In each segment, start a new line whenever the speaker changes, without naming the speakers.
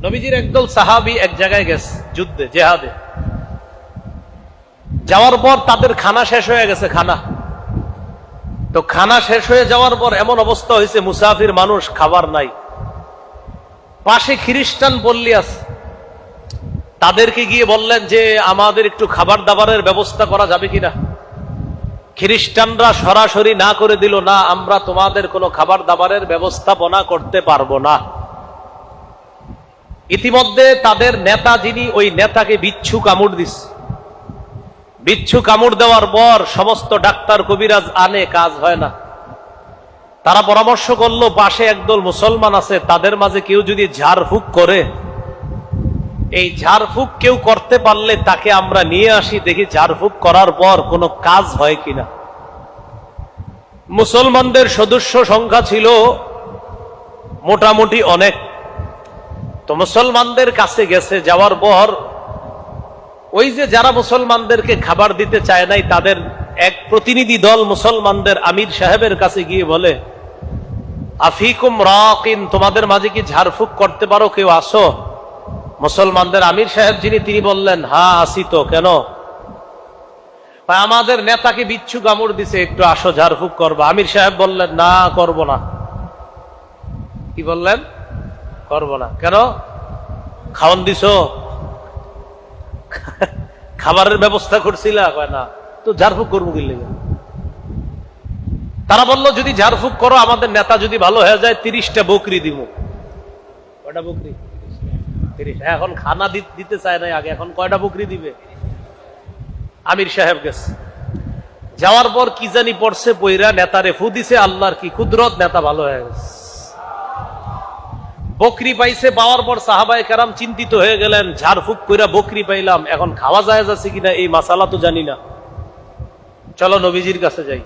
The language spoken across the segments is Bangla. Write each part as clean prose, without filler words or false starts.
নবীজির একদল সাহাবী এক জায়গায় গেছে যুদ্ধে, জেহাদে। যাওয়ার পর তাদের খানা শেষ হয়ে গেছে। খানা শেষ হয়ে যাওয়ার পর এমন অবস্থা হয়েছে, মুসাফির মানুষ, খাবার নাই। পাশে খ্রিস্টান পল্লী আছে, তাদেরকে গিয়ে বললেন যে আমাদের একটু খাবার দাবারের ব্যবস্থা করা যাবে কিনা। খ্রিস্টানরা সরাসরি না করে দিল, না, আমরা তোমাদের কোনো খাবার দাবারের ব্যবস্থাপনা করতে পারবো না। ইতিমধ্যে তাদের নেতা যিনি, ওই নেতাকে বিচ্ছু কামড় দিচ্ছে। বিচ্ছু কামড় দেওয়ার পর সমস্ত ডাক্তার কবিরাজ আনে, কাজ হয় না। তারা পরামর্শ করলো, পাশে একদল মুসলমান আছে, তাদের মাঝে কেউ যদি ঝাড়ফুঁক করে, এই ঝাড়ফুঁক কেউ করতে পারলে তাকে আমরা নিয়ে আসি, দেখি ঝাড়ফুঁক করার পর কোনো কাজ হয় কিনা। মুসলমানদের সদস্য সংখ্যা ছিল মোটামুটি অনেক। তো মুসলমানদের কাছে গেছে, যাওয়ার পর ওই যে যারা মুসলমানদেরকে খাবার দিতে চায় নাই, তাদের এক প্রতিনিধি দল মুসলমানদের আমির সাহেবের কাছে গিয়ে বলে, আফিকুম রাকিন, তোমাদের মাঝে কি ঝাড়ফুঁক করতে পারো, কেউ আসো? মুসলমানদের আমির সাহেব যিনি, তিনি বললেন, হ্যাঁ আসি তো, কেন? আমাদের নেতাকে বিচ্ছু কামড় দিছে, একটু আসো, ঝাড়ফুঁক করবা। আমির সাহেব বললেন, না, করব না। কি বললেন? করব না। কেন? খাওয়ান দিছো? খাবারের ব্যবস্থা করছিলা? না। তো ঝাড়ফুঁক করবো কি লেগে? তারা বলল, যদি ঝাড়ফুঁক করো, আমাদের নেতা যদি ভালো হয়ে যায়, 30টা বকরি দিব। কয়টা বকরি? 30। এখন খানা দিতে চায় না আগে, এখন কয়টা বকরি দিবে? আমির সাহেব গেছে, যাওয়ার পর কি জানি পড়ছে, পইরা নেতারে ফু দিছে। আল্লাহর কি কুদরত, নেতা ভালো হয়ে গেছে। বকরি পাইছে, পাওয়ার পর সাহাবায়ে কেরাম চিন্তিত হয়ে গেলেন, ঝাড়ফুঁক কইরা বকরি পাইলাম, এখন খাওয়া যায় যাচ্ছে কিনা এই মাসালা তো জানি না, চলো নবীজির কাছে যাই।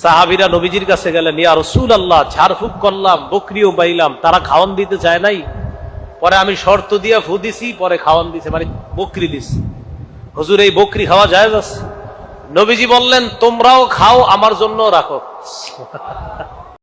সাহাবীরা নবীজির কাছে গেলেন, ইয়া রাসূলুল্লাহ, ঝাড়ফুঁক করলাম, বকরিও পাইলাম, তারা খাওয়ান দিতে চায় নাই, পরে আমি শর্ত দিয়া ফু দিছি, পরে খাওয়ান দিছে, মানে বকরি দিছি। হুজুর, এই বকরি খাওয়া যায়? নবীজি বললেন, তোমরাও খাও, আমার জন্য রাখো।